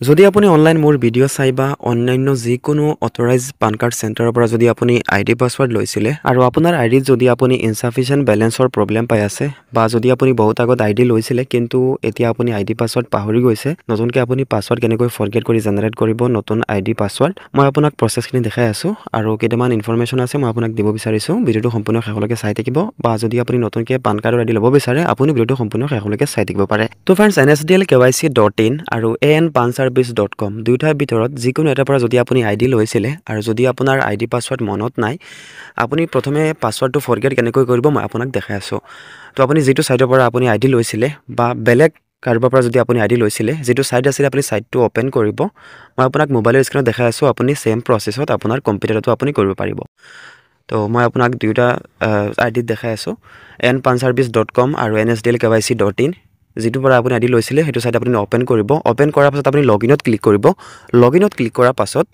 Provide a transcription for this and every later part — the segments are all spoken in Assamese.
যদি আপুনি অনলাইন মোৰ ভিডিঅ' চাই বা অন্যান্য যিকোনো অথৰাইজ পান কাৰ্ড চেণ্টাৰৰ পৰা যদি আপুনি আইডি পাছৱৰ্ড লৈছিলে আৰু আপোনাৰ আইডিত যদি আপুনি ইনচাফিচিয়েণ্ট বেলেঞ্চৰ প্ৰব্লেম পাই আছে বা যদি আপুনি বহুত আগত আইডি লৈছিলে কিন্তু এতিয়া আপুনি আইডি পাছৱৰ্ড পাহৰি গৈছে নতুনকৈ আপুনি পাছৱৰ্ড কেনেকৈ ফৰগেট কৰি জেনেৰেট কৰিব নতুন আইডি পাছৱৰ্ড মই আপোনাক প্ৰচেছখিনি দেখাই আছোঁ আৰু কেইটামান ইনফৰমেশ্যন আছে মই আপোনাক দিব বিচাৰিছোঁ ভিডিঅ'টো সম্পূৰ্ণ শেষলৈকে চাই থাকিব বা যদি আপুনি নতুনকৈ পান কাৰ্ডৰ আইডি ল'ব বিচাৰে আপুনি ভিডিঅ'টো সম্পূৰ্ণ শেষলৈকে চাই থাকিব পাৰে তো ফ্ৰেণ্ডছ NSDL-KYC.in আৰু ANPANService.com দুয়োটাৰ ভিতৰত যিকোনো এটাৰ পৰা যদি আপুনি আইডি লৈছিলে আৰু যদি আপোনাৰ আইডি পাছৱৰ্ড মনত নাই আপুনি প্ৰথমে পাছৱৰ্ডটো ফৰগেট কেনেকৈ কৰিব মই আপোনাক দেখাই আছোঁ তো আপুনি যিটো সাইটৰ পৰা আপুনি আইডি লৈছিলে বা বেলেগ কাৰোবাৰ পৰা যদি আপুনি আইডি লৈছিলে যিটো সাইট আছিলে আপুনি সাইটটো ওপেন কৰিব মই আপোনাক মোবাইলৰ স্ক্ৰীনত দেখাই আছোঁ আপুনি সেম প্ৰসেছত আপোনাৰ কম্পিউটাৰতো আপুনি কৰিব পাৰিব তো মই আপোনাক দুয়োটা আইডিত দেখাই আছোঁ ANPANService.com আৰু NSDL-KYC.in যিটো পৰা আপুনি আইডি লৈছিলে সেইটো সাইট আপুনি ওপেন কৰিব ওপেন কৰাৰ পাছত আপুনি লগইনত ক্লিক কৰিব লগইনত ক্লিক কৰাৰ পাছত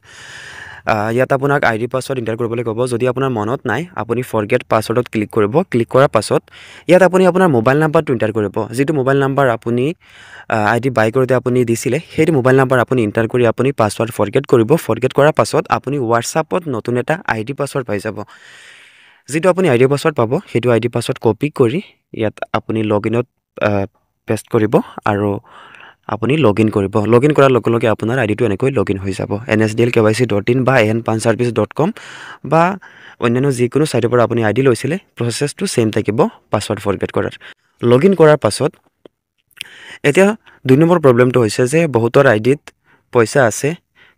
ইয়াত আপোনাক আইডি পাছৱৰ্ড এণ্টাৰ কৰিবলৈ ক'ব যদি আপোনাৰ মনত নাই আপুনি ফৰগেট পাছৱৰ্ডত ক্লিক কৰিব ক্লিক কৰাৰ পাছত ইয়াত আপুনি আপোনাৰ মোবাইল নাম্বাৰটো এণ্টাৰ কৰিব যিটো মোবাইল নাম্বাৰ আপুনি আইডি বাই কৰোঁতে আপুনি দিছিলে সেইটো মোবাইল নাম্বাৰ আপুনি এণ্টাৰ কৰি আপুনি পাছৱৰ্ড ফৰগেট কৰিব ফৰগেট কৰাৰ পাছত আপুনি হোৱাটছআপত নতুন এটা আইডি পাছৱৰ্ড পাই যাব যিটো আপুনি আইডি পাছৱৰ্ড পাব সেইটো আইডি পাছৱৰ্ড কপি কৰি ইয়াত আপুনি লগইনত পেষ্ট কৰিব আৰু আপুনি লগইন কৰিব লগইন কৰাৰ লগে লগে আপোনাৰ আইডিটো এনেকৈ লগইন হৈ যাব NSDL-KYC.in বা ANPANService.com বা অন্যান্য যিকোনো সাইটৰ পৰা আপুনি আইডি লৈছিলে প্ৰচেছটো সেম থাকিব পাছৱৰ্ড ফৰগেট কৰাৰ লগইন কৰাৰ পাছত এতিয়া 2 নম্বৰ প্ৰবলেমটো হৈছে যে বহুতৰ আইডিত পইচা আছে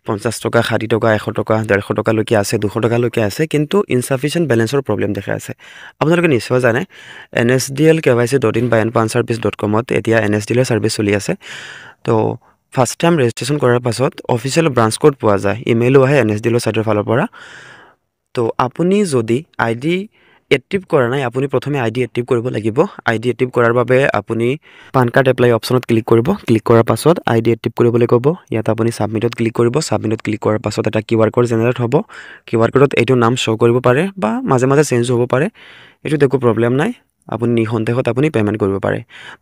50 টকা 60 টকা 100 টকা 150 টকা লৈকে আছে 200 টকা লৈকে আছে কিন্তু ইনসাফিচিয়েন্ট বেলেন্সৰ প্ৰবলেম দেখা আছে আপোনালোকে নিশ্চয় জানে NSDL-KYC.in বা ANPANService.com ত এতিয়া NSDL সাৰ্ভিস চলি আছে তো ফাৰ্স্ট টাইম ৰেজিষ্ট্ৰেচন কৰাৰ পাছত অফিচিয়েল ব্ৰাঞ্চ কোড পোৱা যায় ইমেইলো আহে NSDL সাইটৰ ফালৰ পৰা তো আপুনি যদি আইডি এক্টিভ কৰা নাই আপুনি প্ৰথমে আইডি এক্টিভ কৰিব লাগিব আইডি এক্টিভ কৰাৰ বাবে আপুনি পান কাৰ্ড এপ্লাই অপচনত ক্লিক কৰিব ক্লিক কৰাৰ পাছত আইডি এক্টিভ কৰিবলৈ ক'ব ইয়াত আপুনি সাবমিটত ক্লিক কৰিব সাবমিটত ক্লিক কৰাৰ পাছত এটা কিউআৰ কোড জেনাৰেট হ'ব কিউআৰ কোডত এইটো নাম শো কৰিব পাৰে বা মাজে মাজে চেঞ্জ হ'ব পাৰে এইটো একো প্ৰবলেম নাই আপুনি নিখন্তেহত আপুনি পেমেন্ট কৰিব পাৰে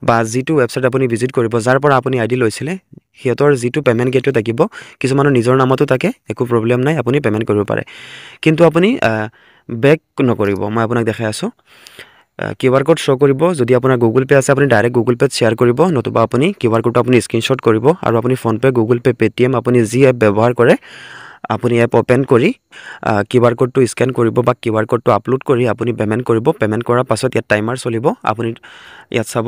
বা যিটো ওয়েবসাইট আপুনি ভিজিট কৰিব যাৰ পৰা আপুনি আইডি লৈছিলে হিয়তৰ যিটো পেমেন্ট গেটটো থাকিব কিছুমানৰ নিজৰ নামতো থাকে একো প্ৰবলেম নাই আপুনি পেমেন্ট কৰিব পাৰে কিন্তু আপুনি বেক নকৰিব মই আপোনাক দেখাই আছোঁ কিউআৰ কোড শো কৰিব যদি আপোনাৰ গুগল পে আছে আপুনি ডাইৰেক্ট গুগল পেত শেয়াৰ কৰিব নতুবা আপুনি কিউআৰ কোডটো আপুনি স্ক্ৰিনশ্বট কৰিব আৰু আপুনি phone pay Google pay Paytm আপুনি যি এপ ব্যৱহাৰ কৰে আপুনি এপ ওপেন কৰি কিউআৰ কোডটো স্ক্যান কৰিব বা কিউআৰ কোডটো আপলোড কৰি আপুনি পেমেন্ট কৰিব পেমেন্ট কৰাৰ পাছত ইয়াত টাইমাৰ চলিব আপুনি ইয়াত চাব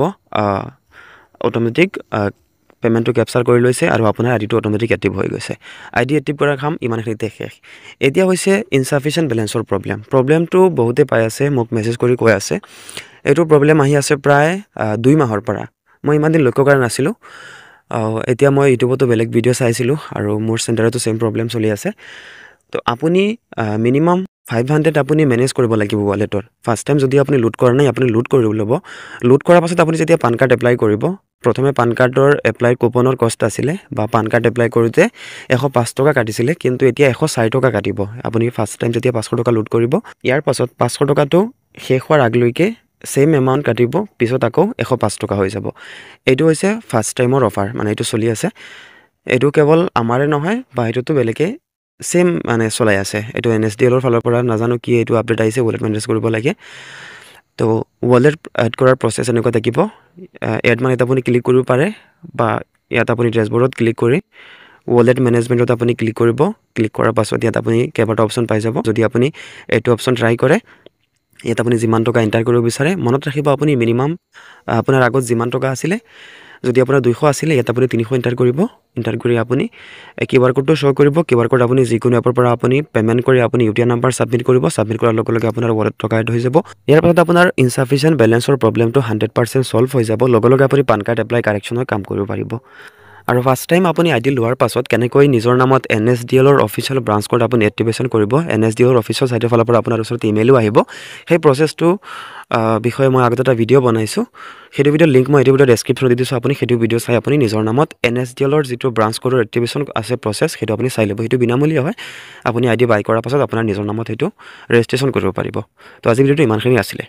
অটোমেটিক পেমেন্টটো ক্যাপচাৰ কৰি লৈছে আৰু আপোনাৰ আইডিটো অটোমেটিক এক্টিভ হৈ গৈছে আইডি এক্টিভ কৰাৰ কাম ইমানখিনিতে শেষ এতিয়া হৈছে ইনসাফিচিয়েন্ট বেলেন্সৰ প্ৰবলেমটো বহুতে পাই আছে মোক মেছেজ কৰি কৈ আছে এইটো প্ৰবলেম আহি আছে প্ৰায় 2 মাহৰ পৰা মই ইমান দিন লক্ষ্য কৰা নাছিলো এতিয়া মই ইউটিউবতো বেলেগ ভিডিঅ' চাইছিলো আৰু মোৰ চেণ্টাৰতো সেম প্ৰবলেম চলি আছে তো আপুনি মিনিমাম 500 আপুনি মেনেজ কৰিব লাগিব ওয়ালেটৰ ফাৰ্স্ট টাইম যদি আপুনি লুট কৰা নাই আপুনি লুট কৰি ল'ব লুট কৰাৰ পাছত আপুনি যেতিয়া পান কাৰ্ড এপ্লাই কৰিব প্ৰথমে পান কাৰ্ডৰ এপ্লাই কুপনৰ কষ্ট আছিলে বা পান কাৰ্ড এপ্লাই কৰোতে 105 টকা কাটিছিলে কিন্তু এতিয়া 160 টকা কাটিব আপুনি ফাৰ্স্ট টাইম যেতিয়া 500 টকা লুট কৰিব ইয়াৰ পাছত 500 টকাটো শেষ হোৱাৰ আগলৈকে সেম এমাউন্ট কাটিব পিছত আকৌ 105 টকা হৈ যাব এইটো হৈছে ফাৰ্স্ট টাইমৰ অফাৰ মানে এইটো চলি আছে এইটো কেৱল আমাৰে নহয় বা এইটো বেলেগে সেম মানে চলাই আছে এইটো NSDL ৰ ফালৰ পৰা নাজানো কি এইটো আপডেট আহিছে ওয়ালেট মেনেজ কৰিব লাগে তো ওয়ালেট এড কৰাৰ প্ৰসেছ এনেকুৱা থাকিব এড মানে আপুনি ক্লিক কৰিব পাৰে বা ইয়াত আপুনি ড্যাশবোৰ্ডত ক্লিক কৰি ওয়ালেট ম্যানেজমেন্টত আপুনি ক্লিক কৰিব ক্লিক কৰাৰ পাছত ইয়াত আপুনি কেইবাটা অপচন পাই যাব যদি আপুনি এইটো অপচন ট্ৰাই কৰে ইয়াত আপুনি যিমান টকা এন্টাৰ কৰিব বিচাৰে মনত ৰাখিব আপুনি মিনিমাম আপোনাৰ আগত যিমান টকা আছিল যদি আপোনাৰ 200 আছিল ইয়াত আপুনি 300 এন্টাৰ কৰিব এন্টাৰ কৰি আপুনি কিউআৰ কোডটো শো কৰিব কিউআৰ কোড আপুনি যিকোনো এপৰ পৰা আপুনি পেমেন্ট কৰি আপুনি ইউটিআই নাম্বাৰ সাবমিট কৰিব সাবমিট কৰাৰ লগে লগে আপোনাৰ ওয়ালেট টকা এড হৈ যাব ইয়াৰ পাছত আপোনাৰ ইনসাফিচিয়েন্ট বেলেন্সৰ প্ৰবলেমটো 100% সলভ হৈ যাব লগে লগে আপুনি পান কাৰ্ড এপ্লাই কাৰেকচনৰ কাম কৰিব পাৰিব আৰু ফাৰ্স্ট টাইম আপুনি আইডি লোৱাৰ পাছত কেনেকৈ নিজৰ নামত NSDL ৰ অফিচিয়েল ব্ৰাঞ্চ কোড আপুনি এক্টিভেশন কৰিব NSDL ৰ অফিচিয়েল সাইটৰ ফালৰ পৰা আপোনাৰ ওচৰত ইমেইলো আহিব সেই প্ৰসেছটো বিষয়ে মই আগতে এটা ভিডিঅ' বনাইছো সেইটো ভিডিঅ'ৰ লিংক মই এই ভিডিঅ'ৰ ডেসক্ৰিপচনত দি দিছো আপুনি সেইটো ভিডিঅ' চাই আপুনি নিজৰ নামত NSDL ৰ যেটো ব্ৰাঞ্চ কোডৰ এক্টিভেশন আছে প্ৰসেছ সেইটো আপুনি চাই ল'ব সেইটো বিনামূলীয়া হয় আপুনি আইডি বাই কৰাৰ পাছত আপোনাৰ নিজৰ নামত সেইটো ৰেজিষ্ট্ৰেচন কৰিব পাৰিব তো আজি ভিডিঅ'টো ইমানখিনি আছিল